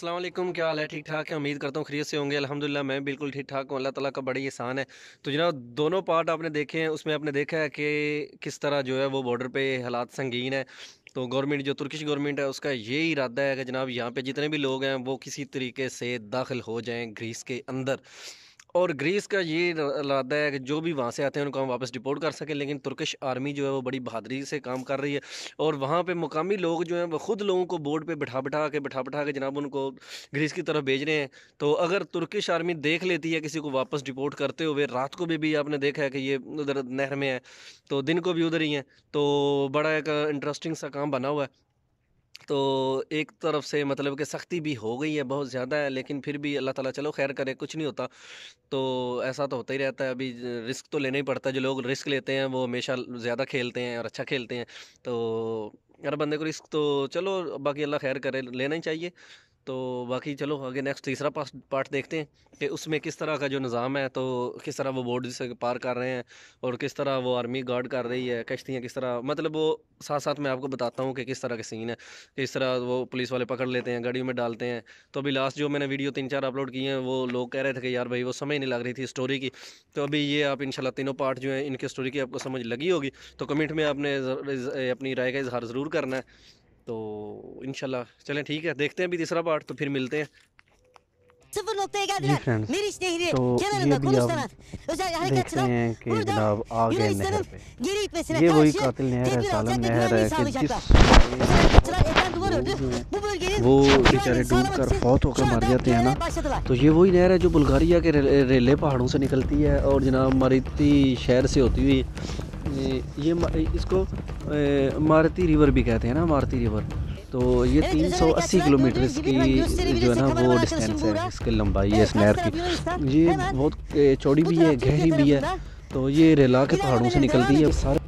अस्सलाम वालेकुम, क्या हाल है? ठीक ठाक है, उम्मीद करता हूँ खैरियत से होंगे। अल्हम्दुलिल्लाह मैं बिल्कुल ठीक ठाक हूँ। अल्लाह ताला का बड़ा ही एहसान है। तो जनाब दोनों पार्ट आपने देखे हैं, उसमें आपने देखा है कि किस तरह जो है वो बॉर्डर पे हालात संगीन है। तो गवर्नमेंट जो तुर्किश गवर्नमेंट है उसका ये इरादा है कि जनाब यहाँ पे जितने भी लोग हैं वो किसी तरीके से दाखिल हो जाएं ग्रीस के अंदर। और ग्रीस का ये इरादा है कि जो भी वहाँ से आते हैं उनको हम वापस डिपोर्ट कर सकें, लेकिन तुर्किश आर्मी जो है वो बड़ी बहादुरी से काम कर रही है। और वहाँ पे मुकामी लोग जो हैं वो खुद लोगों को बोर्ड पे बिठा बिठा के जनाब उनको ग्रीस की तरफ भेज रहे हैं। तो अगर तुर्किश आर्मी देख लेती है किसी को वापस डिपोर्ट करते हुए, रात को भी आपने देखा है कि ये उधर नहर में है, तो दिन को भी उधर ही है। तो बड़ा एक इंटरेस्टिंग सा काम बना हुआ है। तो एक तरफ से मतलब कि सख्ती भी हो गई है, बहुत ज़्यादा है, लेकिन फिर भी अल्लाह ताला चलो खैर करे, कुछ नहीं होता। तो ऐसा तो होता ही रहता है। अभी रिस्क तो लेना ही पड़ता है। जो लोग रिस्क लेते हैं वो हमेशा ज़्यादा खेलते हैं और अच्छा खेलते हैं। तो हर बंदे को रिस्क तो चलो बाकी अल्लाह खैर करे, लेना ही चाहिए। तो बाकी चलो आगे नेक्स्ट तीसरा पार्ट देखते हैं कि उसमें किस तरह का जो निज़ाम है, तो किस तरह वो बॉर्डर से पार कर रहे हैं और किस तरह वो आर्मी गार्ड कर रही है, कश्तियाँ किस तरह, मतलब वो साथ साथ मैं आपको बताता हूँ कि किस तरह के सीन है, किस तरह वो पुलिस वाले पकड़ लेते हैं, गाड़ियों में डालते हैं। तो अभी लास्ट जो मैंने वीडियो 3-4 अपलोड किए हैं वो लोग कह रहे थे कि यार भाई वो समझ नहीं लग रही थी स्टोरी की। तो अभी ये आप इंशाल्लाह तीनों पार्ट जो हैं इनके स्टोरी की आपको समझ लगी होगी। तो कमेंट में आपने अपनी राय का इजहार ज़रूर करना है। तो इंशाल्लाह चलें, ठीक है, देखते हैं अभी तीसरा पार्ट, तो फिर मिलते हैं। Sıfır noktaya जी geldiler. फ्रेंड्स, Meriç Nehri तो ये kenarında भी आप konuşlanan özel देखते harekatçılar हैं कि burada जनाब आ गए नहर Yunanistan'ın पे। geri itmesine ये वही karşı कातिल नहर है, tedbir सालम alacak ve नहर güvenliği है कि sağlayacaklar. जिस Özel harekatçılar evden duvar ördü. लोग जो हैं Bu bölgenin वो बेचारे güvenliğini डूब sağlamak कर için फौत होकर şu मर anda जाते हैं ना। görevlere başladılar. तो ये वही नहर है जो बुल्गारिया के रेले पहाड़ों से निकलती है और जनाब मारिती शहर से होती हुई इसको मारुति रिवर भी कहते हैं ना, मारुति रिवर। तो ये Evet, özel 380 harekatçılar kilometre gördüğünüz gibi की hemen जो है gösterebilirsin ना वो kameraman arkadaşım डिस्टेंस है, Buğra. इसकी लंबाई है Evet, इस karşı नहर taraf की। Yunanistan ये hemen बहुत चौड़ी bu भी है, taraf Türkiye गहरी भी है। tarafında तो ये रेला के ilerlemeye पहाड़ों से devam निकलती है ediyor. सारे